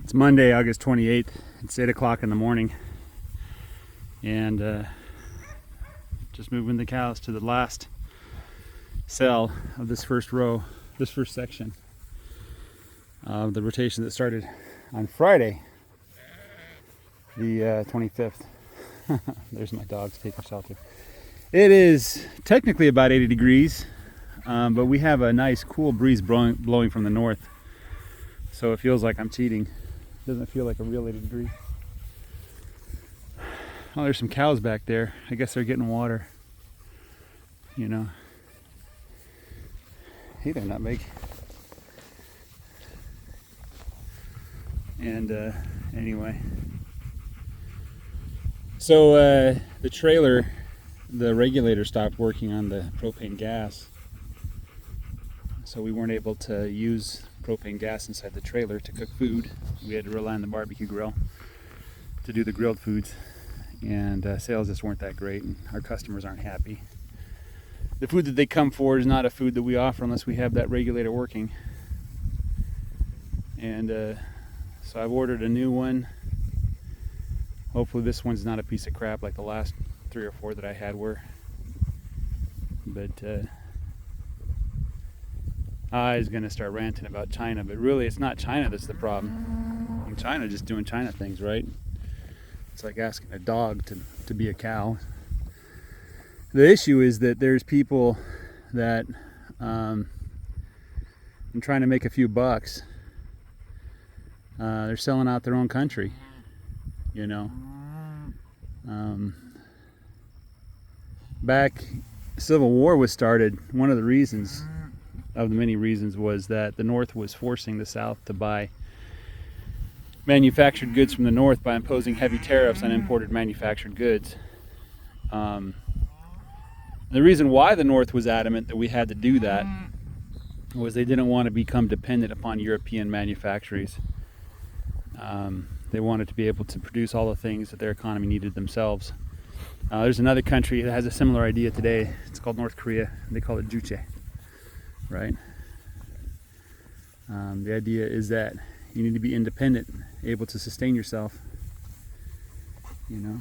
It's Monday, August 28th. It's 8 o'clock in the morning, and just moving the cows to the last cell of this first row, this first section of the rotation that started on Friday, the 25th. There's my dogs taking shelter. It is technically about 80 degrees, but we have a nice cool breeze blowing from the north, so it feels like I'm cheating. Doesn't feel like a real 80 degrees. Oh, there's some cows back there. I guess they're getting water. You know. Hey there, Nutmeg. And anyway. So the trailer, the regulator stopped working on the propane gas. So we weren't able to use propane gas inside the trailer to cook food. We had to rely on the barbecue grill to do the grilled foods, and sales just weren't that great, and our customers aren't happy. The food that they come for is not a food that we offer unless we have that regulator working. And so I've ordered a new one. Hopefully this one's not a piece of crap like the last 3 or 4 that I had were. But I was going to start ranting about China, but really it's not China that's the problem. And China just doing China things, right? It's like asking a dog to be a cow. The issue is that there's people that are trying to make a few bucks. They're selling out their own country, you know. Back Civil War was started, one of the reasons, of the many reasons, was that the North was forcing the South to buy manufactured goods from the North by imposing heavy tariffs on imported manufactured goods. The reason why the North was adamant that we had to do that was they didn't want to become dependent upon European manufacturers. They wanted to be able to produce all the things that their economy needed themselves. There's another country that has a similar idea today. It's called North Korea. They call it Juche, right? The idea is that you need to be independent, able to sustain yourself, you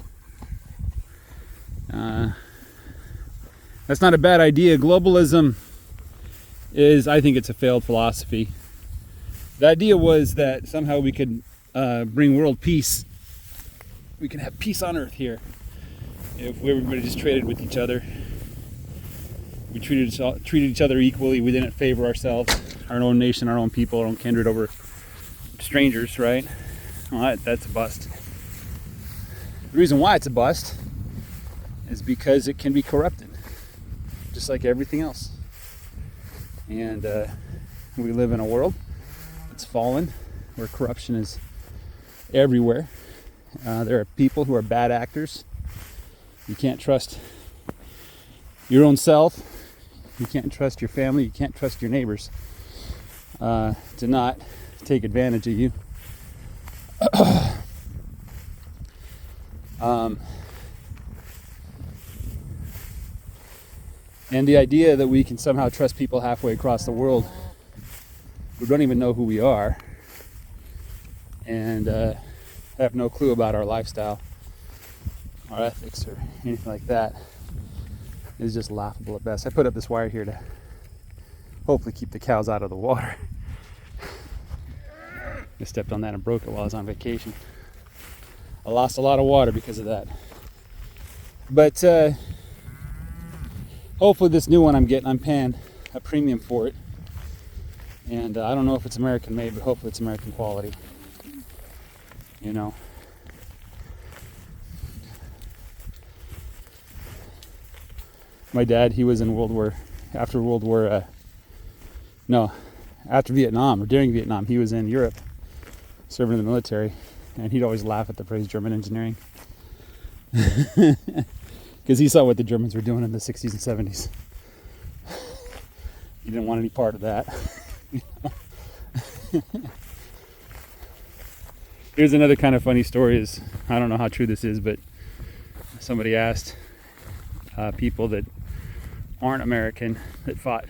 know. That's not a bad idea. Globalism is, I think it's a failed philosophy. The idea was that somehow we could bring world peace. We can have peace on earth here if everybody just traded with each other. We treated each other equally. We didn't favor ourselves, our own nation, our own people, our own kindred over strangers, right? Well, that's a bust. The reason why it's a bust is because it can be corrupted, just like everything else. And we live in a world that's fallen, where corruption is everywhere. There are people who are bad actors. You can't trust your own self. You can't trust your family. You can't trust your neighbors to not take advantage of you. And the idea that we can somehow trust people halfway across the world who don't even know who we are and have no clue about our lifestyle, our ethics, or anything like that is just laughable at best. I put up this wire here to hopefully keep the cows out of the water. I stepped on that and broke it while I was on vacation. I lost a lot of water because of that. But hopefully this new one I'm getting, I'm paying a premium for it. And I don't know if it's American made, but hopefully it's American quality. You know. My dad, he was in after Vietnam, or during Vietnam, he was in Europe serving in the military, and he'd always laugh at the phrase German engineering because he saw what the Germans were doing in the 60s and 70s. He didn't want any part of that. Here's another kind of funny story. I don't know how true this is, but somebody asked people that aren't American, that fought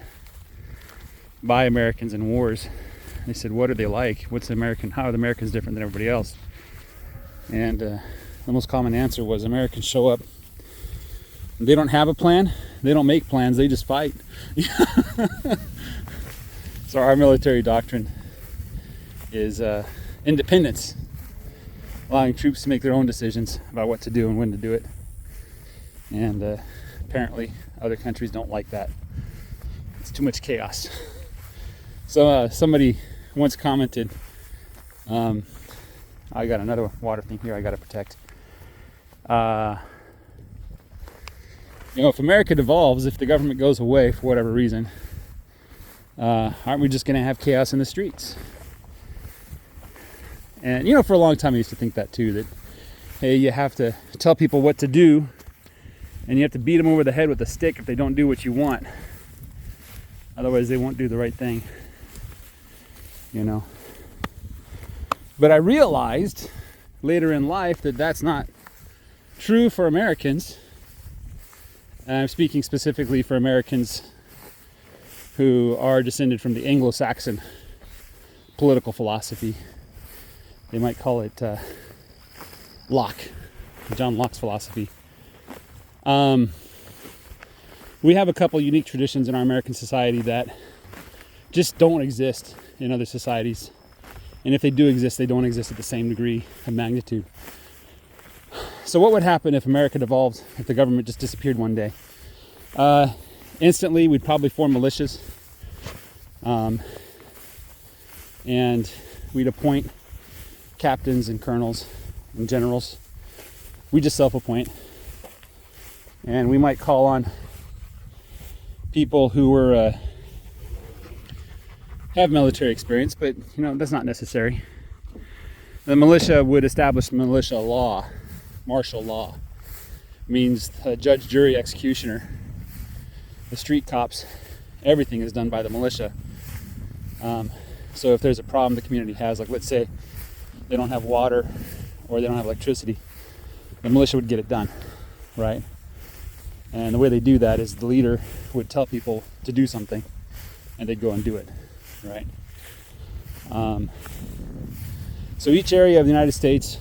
by Americans in wars, They said, what are they like? How are the Americans different than everybody else? And the most common answer was Americans show up. They don't have a plan. They don't make plans. They just fight. So our military doctrine is independence, allowing troops to make their own decisions about what to do and when to do it. And apparently other countries don't like that. It's too much chaos. So somebody once commented, I got another water thing here I got to protect. If America devolves, if the government goes away for whatever reason, aren't we just going to have chaos in the streets? And, for a long time I used to think that too, that, hey, you have to tell people what to do, and you have to beat them over the head with a stick if they don't do what you want. Otherwise, they won't do the right thing, But I realized later in life that that's not true for Americans. And I'm speaking specifically for Americans who are descended from the Anglo-Saxon political philosophy. They might call it Locke, John Locke's philosophy. We have a couple unique traditions in our American society that just don't exist in other societies. And if they do exist, they don't exist at the same degree of magnitude. So what would happen if America devolved, if the government just disappeared one day? Instantly, we'd probably form militias. And we'd appoint captains and colonels and generals. We just self-appoint. And we might call on people who were have military experience, but that's not necessary. The militia would establish militia law, martial law. It means judge, jury, executioner, the street cops, everything is done by the militia. So if there's a problem the community has, like let's say they don't have water or they don't have electricity, the militia would get it done, right? And the way they do that is the leader would tell people to do something and they'd go and do it, right? So each area of the United States,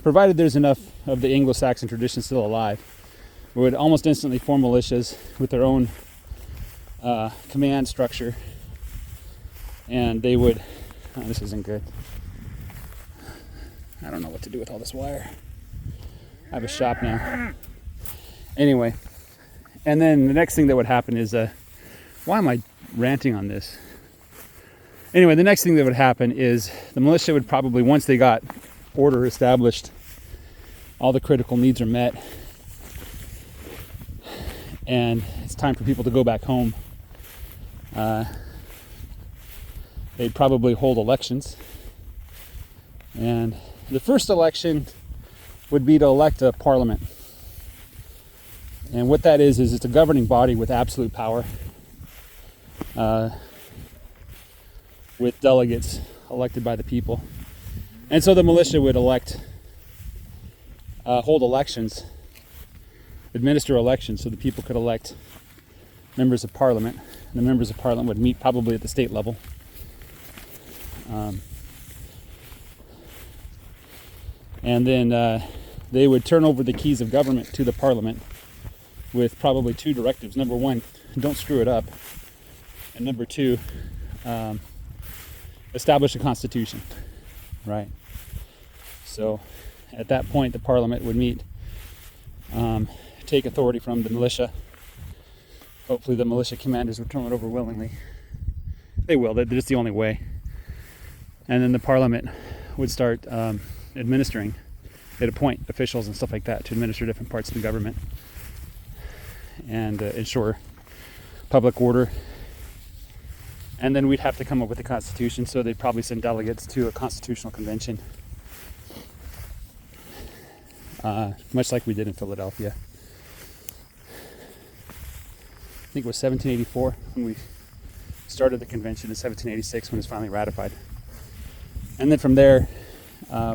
provided there's enough of the Anglo-Saxon tradition still alive, would almost instantly form militias with their own command structure. And they would, this isn't good. I don't know what to do with all this wire. I have a shop now. Anyway, and then the next thing that would happen is, why am I ranting on this? Anyway, the next thing that would happen is the militia would probably, once they got order established, all the critical needs are met, and it's time for people to go back home. They'd probably hold elections. And the first election would be to elect a parliament. And what that is it's a governing body with absolute power, with delegates elected by the people. And so the militia would hold elections, administer elections so the people could elect members of parliament. And the members of parliament would meet probably at the state level. And then they would turn over the keys of government to the parliament with probably two directives. Number one, don't screw it up. And number two, establish a constitution, right? So at that point, the parliament would meet, take authority from the militia. Hopefully the militia commanders would turn it over willingly. They will, they're just the only way. And then the parliament would start administering. They'd appoint officials and stuff like that to administer different parts of the government and ensure public order. And then we'd have to come up with a constitution, so they'd probably send delegates to a constitutional convention, much like we did in Philadelphia. I think it was 1784 when we started the convention, and 1786 when it was finally ratified. And then from there,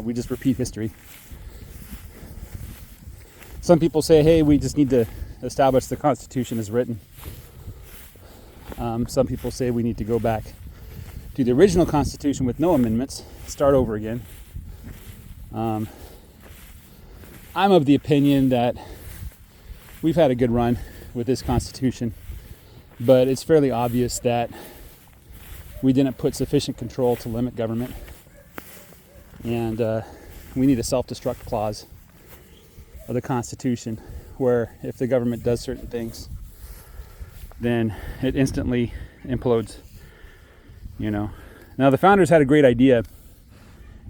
we just repeat history. Some people say, hey, we just need to establish the Constitution as written. Some people say we need to go back to the original Constitution with no amendments, start over again. I'm of the opinion that we've had a good run with this Constitution, but it's fairly obvious that we didn't put sufficient control to limit government, and we need a self-destruct clause of the Constitution where if the government does certain things, then it instantly implodes, you know. Now, the founders had a great idea,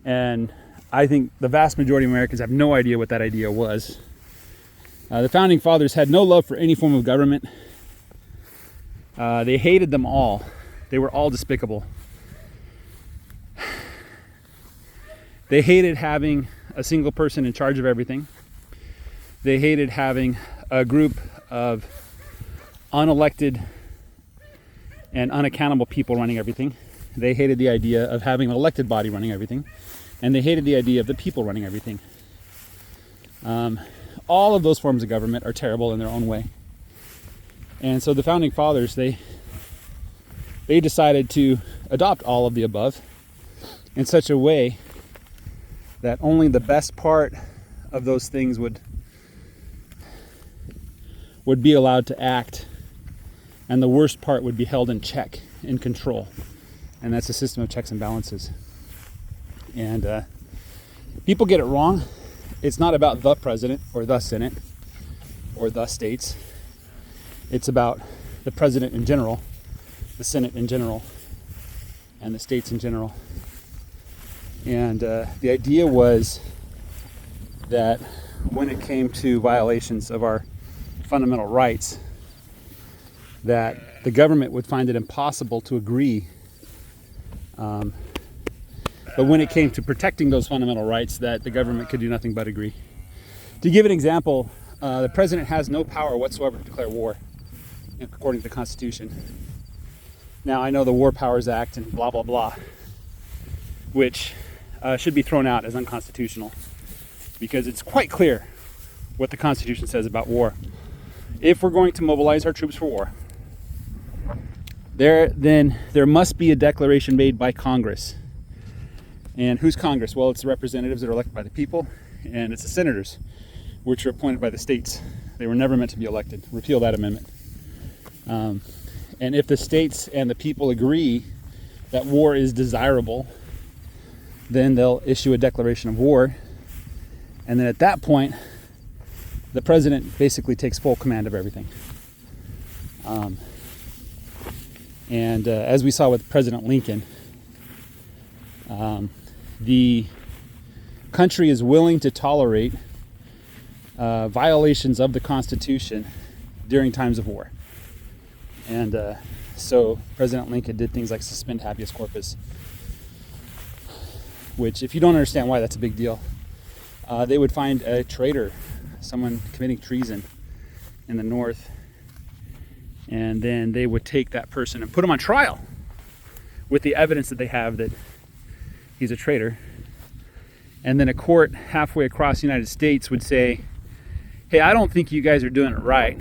and I think the vast majority of Americans have no idea what that idea was. The founding fathers had no love for any form of government. They hated them all. They were all despicable. They hated having a single person in charge of everything. They hated having a group of unelected and unaccountable people running everything. They hated the idea of having an elected body running everything. And they hated the idea of the people running everything. All of those forms of government are terrible in their own way. And so the founding fathers, they decided to adopt all of the above in such a way that only the best part of those things would be allowed to act, and the worst part would be held in check, in control. And that's a system of checks and balances. And people get it wrong. It's not about the president or the Senate or the states. It's about the president in general, the Senate in general, and the states in general. And the idea was that when it came to violations of our fundamental rights, that the government would find it impossible to agree. But when it came to protecting those fundamental rights, that the government could do nothing but agree. To give an example, the president has no power whatsoever to declare war, according to the Constitution. Now, I know the War Powers Act and blah, blah, blah, which should be thrown out as unconstitutional, because it's quite clear what the Constitution says about war. If we're going to mobilize our troops for war, then there must be a declaration made by Congress. And who's Congress? Well, it's the representatives that are elected by the people, and it's the senators, which are appointed by the states. They were never meant to be elected. Repeal that amendment. And if the states and the people agree that war is desirable, then they'll issue a declaration of war. And then at that point, the president basically takes full command of everything. As we saw with President Lincoln, the country is willing to tolerate violations of the Constitution during times of war. And so President Lincoln did things like suspend habeas corpus, which, if you don't understand why that's a big deal, they would find a traitor, someone committing treason in the North, and then they would take that person and put him on trial with the evidence that they have that he's a traitor. And then a court halfway across the United States would say, hey, I don't think you guys are doing it right.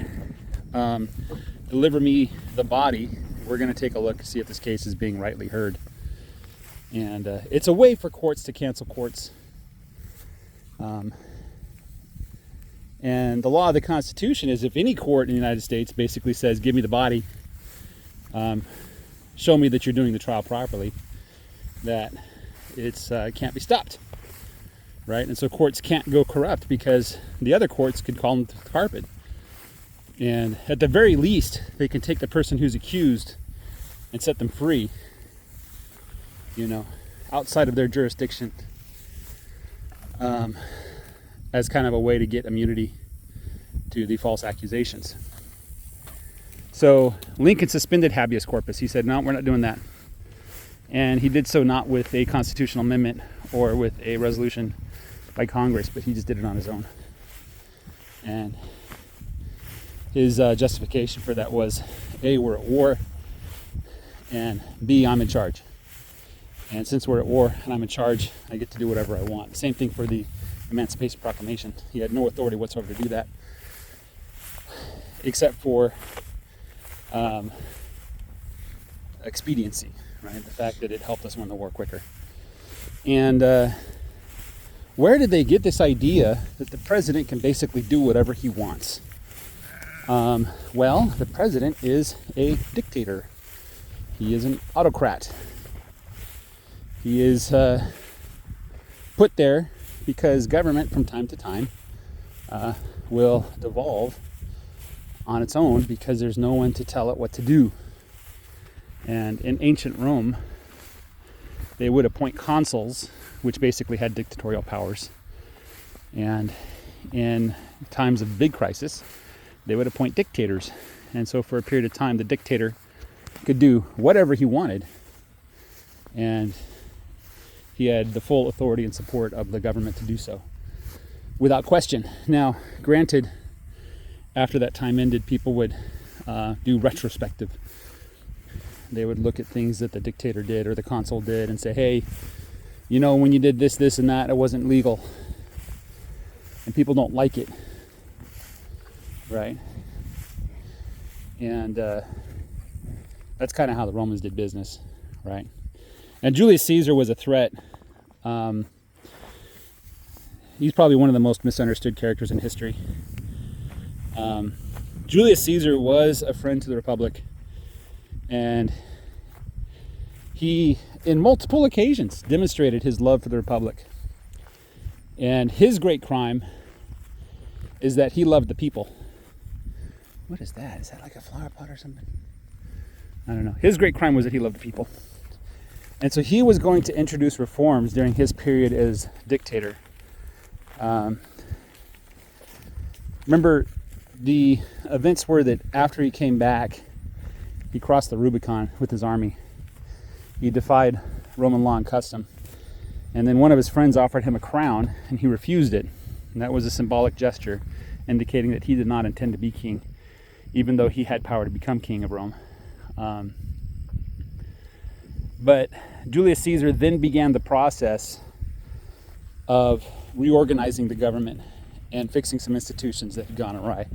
Deliver me the body. We're going to take a look to see if this case is being rightly heard. And it's a way for courts to cancel courts. And the law of the Constitution is, if any court in the United States basically says, give me the body, show me that you're doing the trial properly, that it's can't be stopped, right? And so courts can't go corrupt, because the other courts could call them to the carpet. And at the very least, they can take the person who's accused and set them free, outside of their jurisdiction, as kind of a way to get immunity to the false accusations. So Lincoln suspended habeas corpus. He said, no, we're not doing that. And he did so not with a constitutional amendment or with a resolution by Congress, but he just did it on his own. And his justification for that was, A, we're at war, and B, I'm in charge. And since we're at war and I'm in charge, I get to do whatever I want. Same thing for the Emancipation Proclamation. He had no authority whatsoever to do that, except for expediency, right? The fact that it helped us win the war quicker. And where did they get this idea that the president can basically do whatever he wants? Well, the president is a dictator. He is an autocrat. He is put there because government from time to time will devolve on its own because there's no one to tell it what to do. And in ancient Rome, they would appoint consuls, which basically had dictatorial powers. And in times of big crisis, they would appoint dictators. And so for a period of time, the dictator could do whatever he wanted. And he had the full authority and support of the government to do so, without question. Now, granted, after that time ended, people would do retrospective. They would look at things that the dictator did or the consul did and say, hey, you know, when you did this, this, and that, it wasn't legal. And people don't like it, right? And that's kind of how the Romans did business, right? And Julius Caesar was a threat. He's probably one of the most misunderstood characters in history. Julius Caesar was a friend to the Republic, and he, in multiple occasions, demonstrated his love for the Republic. And his great crime is that he loved the people. What is that? Is that like a flower pot or something? I don't know. His great crime was that he loved the people. And so he was going to introduce reforms during his period as dictator. Remember, the events were that after he came back, he crossed the Rubicon with his army. He defied Roman law and custom. And then one of his friends offered him a crown, and he refused it. And that was a symbolic gesture indicating that he did not intend to be king, even though he had power to become king of Rome. But Julius Caesar then began the process of reorganizing the government and fixing some institutions that had gone awry.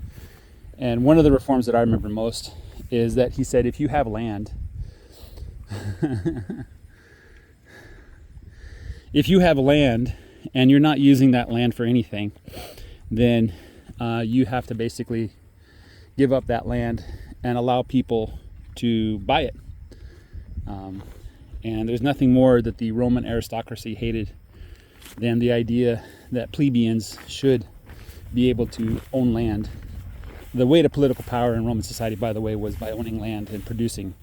And one of the reforms that I remember most is that he said, if you have land, if you have land and you're not using that land for anything, then you have to basically give up that land and allow people to buy it. And there's nothing more that the Roman aristocracy hated than the idea that plebeians should be able to own land. The way to political power in Roman society, by the way, was by owning land and producing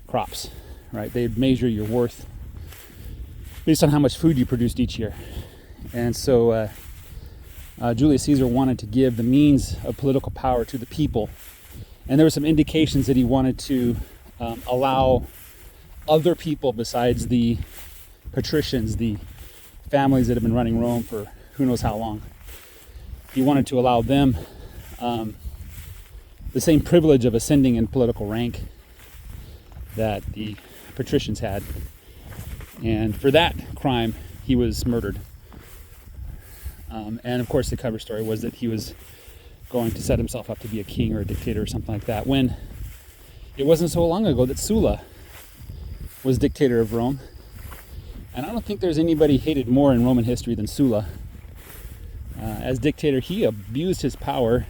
crops, right? They'd measure your worth based on how much food you produced each year. And so Julius Caesar wanted to give the means of political power to the people. And there were some indications that he wanted to allow other people besides the patricians, the families that have been running Rome for who knows how long. He wanted to allow them the same privilege of ascending in political rank that the patricians had. And for that crime, he was murdered. And of course, the cover story was that he was going to set himself up to be a king or a dictator or something like that, when it wasn't so long ago that Sulla was dictator of Rome. And I don't think there's anybody hated more in Roman history than Sulla. As dictator, he abused his power.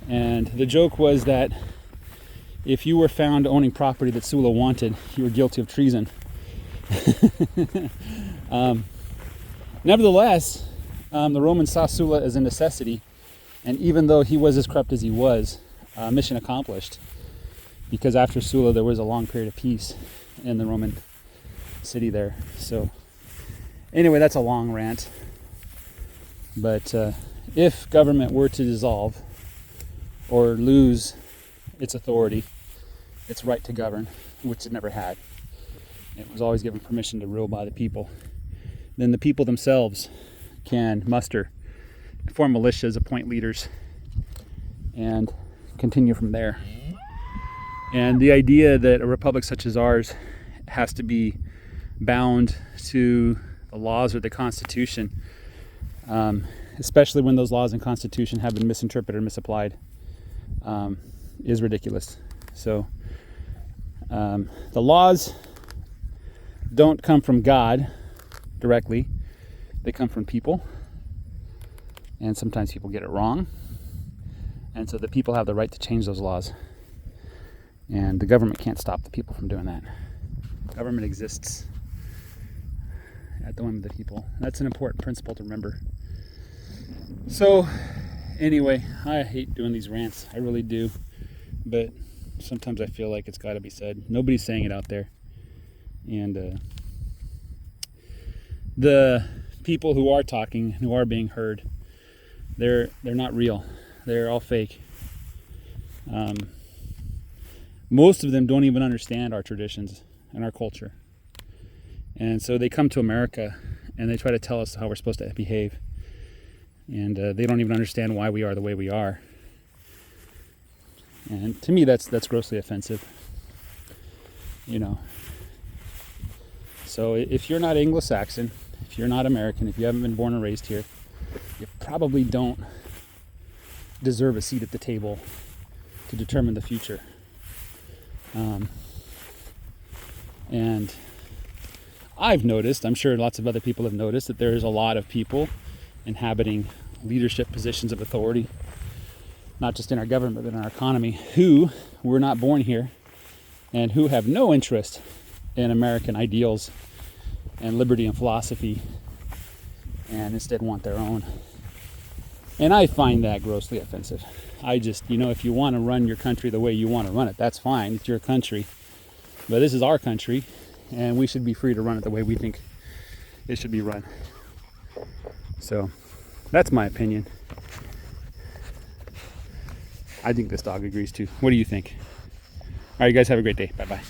And the joke was that if you were found owning property that Sulla wanted, you were guilty of treason. Nevertheless, the Romans saw Sulla as a necessity. And even though he was as corrupt as he was, mission accomplished. Because after Sulla, there was a long period of peace in the Roman city there. So anyway, that's a long rant. But if government were to dissolve or lose its authority, its right to govern, which it never had, it was always given permission to rule by the people, then the people themselves can muster, form militias, appoint leaders, and continue from there. And the idea that a republic such as ours has to be bound to the laws or the Constitution, especially when those laws and Constitution have been misinterpreted or misapplied, is ridiculous. So the laws don't come from God directly. They come from people. And sometimes people get it wrong. And so the people have the right to change those laws. And the government can't stop the people from doing that. Government exists at the whim of the people. That's an important principle to remember. So, anyway, I hate doing these rants. I really do. But sometimes I feel like it's got to be said. Nobody's saying it out there. And the people who are talking, who are being heard, they're not real. They're all fake. Most of them don't even understand our traditions and our culture. And so they come to America and they try to tell us how we're supposed to behave. And they don't even understand why we are the way we are. And to me, that's grossly offensive. You know. So if you're not Anglo-Saxon, if you're not American, if you haven't been born and raised here, you probably don't deserve a seat at the table to determine the future. And I've noticed, I'm sure lots of other people have noticed, that there's a lot of people inhabiting leadership positions of authority, not just in our government, but in our economy, who were not born here and who have no interest in American ideals and liberty and philosophy, and instead want their own. And I find that grossly offensive. I just, if you want to run your country the way you want to run it, that's fine. It's your country. But this is our country, and we should be free to run it the way we think it should be run. So, that's my opinion. I think this dog agrees too. What do you think? All right, you guys have a great day. Bye-bye.